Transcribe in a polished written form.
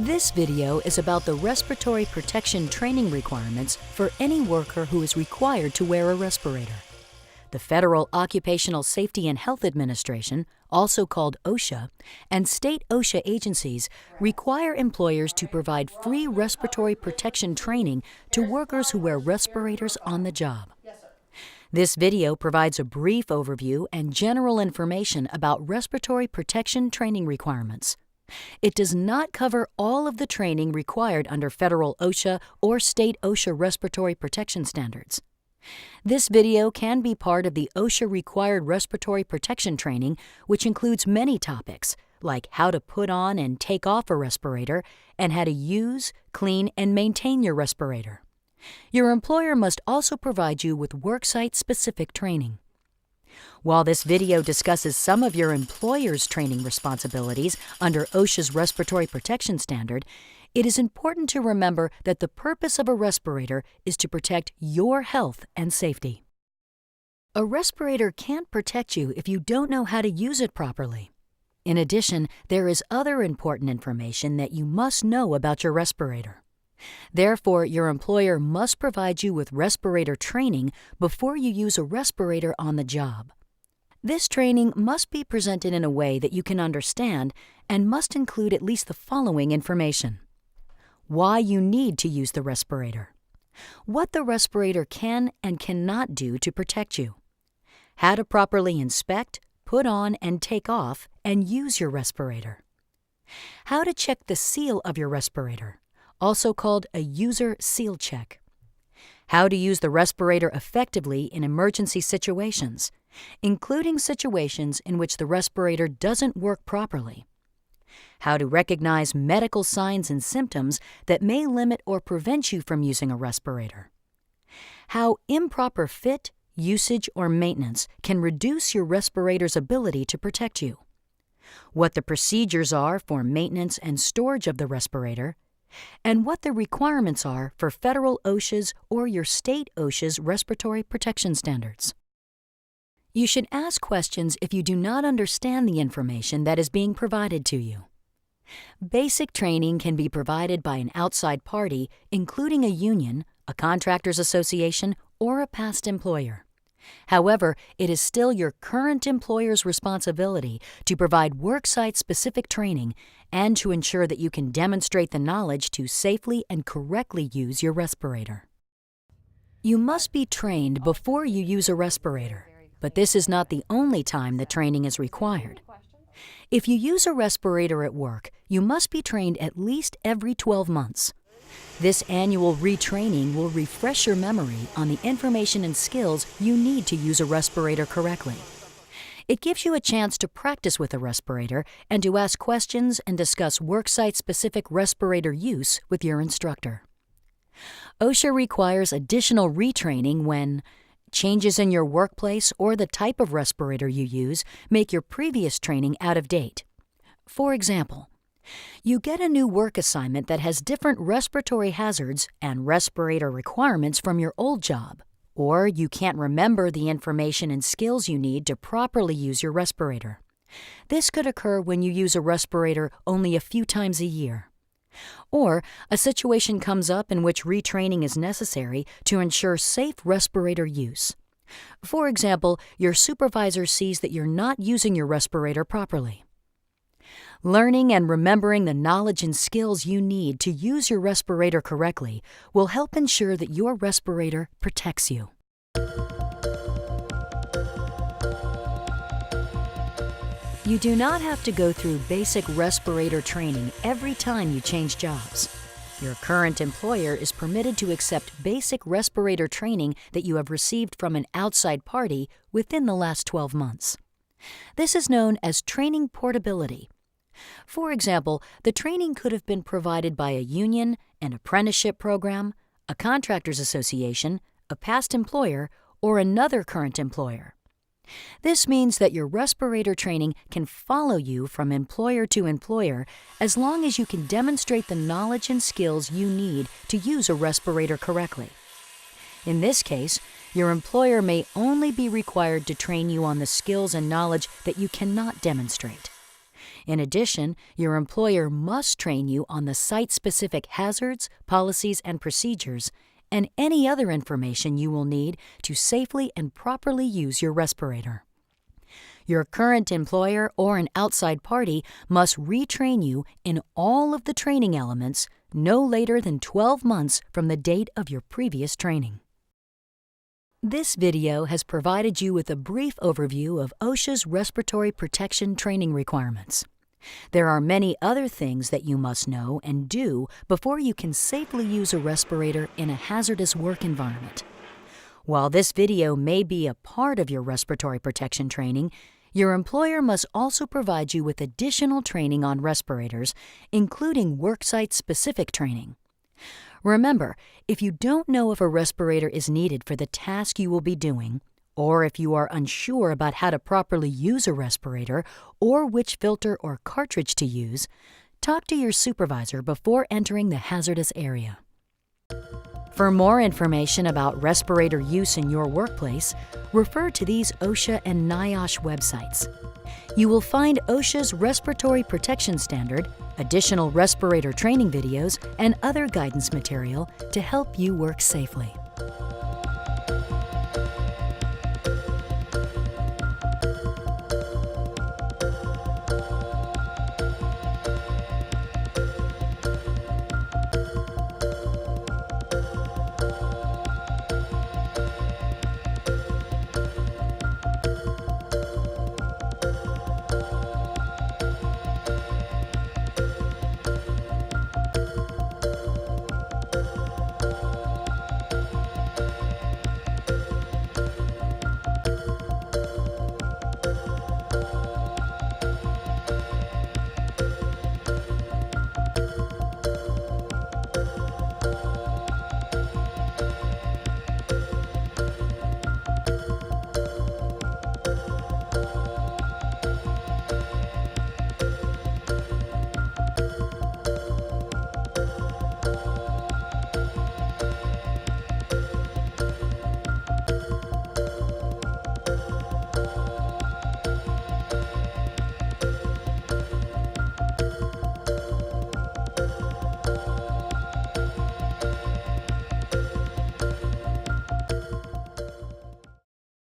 This video is about the respiratory protection training requirements for any worker who is required to wear a respirator. The Federal Occupational Safety and Health Administration, also called OSHA, and state OSHA agencies require employers to provide free respiratory protection training to workers who wear respirators on the job. This video provides a brief overview and general information about respiratory protection training requirements. It does not cover all of the training required under federal OSHA or state OSHA respiratory protection standards. This video can be part of the OSHA required respiratory protection training, which includes many topics, like how to put on and take off a respirator and how to use, clean, and maintain your respirator. Your employer must also provide you with worksite-specific training. While this video discusses some of your employer's training responsibilities under OSHA's respiratory protection standard, it is important to remember that the purpose of a respirator is to protect your health and safety. A respirator can't protect you if you don't know how to use it properly. In addition, there is other important information that you must know about your respirator. Therefore, your employer must provide you with respirator training before you use a respirator on the job. This training must be presented in a way that you can understand and must include at least the following information: why you need to use the respirator, what the respirator can and cannot do to protect you, how to properly inspect, put on, and take off and use your respirator, how to check the seal of your respirator, also called a user seal check, how to use the respirator effectively in emergency situations, including situations in which the respirator doesn't work properly, how to recognize medical signs and symptoms that may limit or prevent you from using a respirator, how improper fit, usage, or maintenance can reduce your respirator's ability to protect you, what the procedures are for maintenance and storage of the respirator, and what the requirements are for federal OSHA's or your state OSHA's respiratory protection standards. You should ask questions if you do not understand the information that is being provided to you. Basic training can be provided by an outside party, including a union, a contractors association, or a past employer. However, it is still your current employer's responsibility to provide worksite-specific training and to ensure that you can demonstrate the knowledge to safely and correctly use your respirator. You must be trained before you use a respirator, but this is not the only time the training is required. If you use a respirator at work, you must be trained at least every 12 months. This annual retraining will refresh your memory on the information and skills you need to use a respirator correctly. It gives you a chance to practice with a respirator and to ask questions and discuss worksite-specific respirator use with your instructor. OSHA requires additional retraining when changes in your workplace or the type of respirator you use make your previous training out of date. For example, you get a new work assignment that has different respiratory hazards and respirator requirements from your old job, or you can't remember the information and skills you need to properly use your respirator. This could occur when you use a respirator only a few times a year. Or a situation comes up in which retraining is necessary to ensure safe respirator use. For example, your supervisor sees that you're not using your respirator properly. Learning and remembering the knowledge and skills you need to use your respirator correctly will help ensure that your respirator protects you. You do not have to go through basic respirator training every time you change jobs. Your current employer is permitted to accept basic respirator training that you have received from an outside party within the last 12 months. This is known as training portability. For example, the training could have been provided by a union, an apprenticeship program, a contractors association, a past employer, or another current employer. This means that your respirator training can follow you from employer to employer as long as you can demonstrate the knowledge and skills you need to use a respirator correctly. In this case, your employer may only be required to train you on the skills and knowledge that you cannot demonstrate. In addition, your employer must train you on the site-specific hazards, policies, and procedures, and any other information you will need to safely and properly use your respirator. Your current employer or an outside party must retrain you in all of the training elements no later than 12 months from the date of your previous training. This video has provided you with a brief overview of OSHA's respiratory protection training requirements. There are many other things that you must know and do before you can safely use a respirator in a hazardous work environment. While this video may be a part of your respiratory protection training, your employer must also provide you with additional training on respirators, including worksite-specific training. Remember, if you don't know if a respirator is needed for the task you will be doing, or if you are unsure about how to properly use a respirator or which filter or cartridge to use, talk to your supervisor before entering the hazardous area. For more information about respirator use in your workplace, refer to these OSHA and NIOSH websites. You will find OSHA's Respiratory Protection Standard, additional respirator training videos, and other guidance material to help you work safely.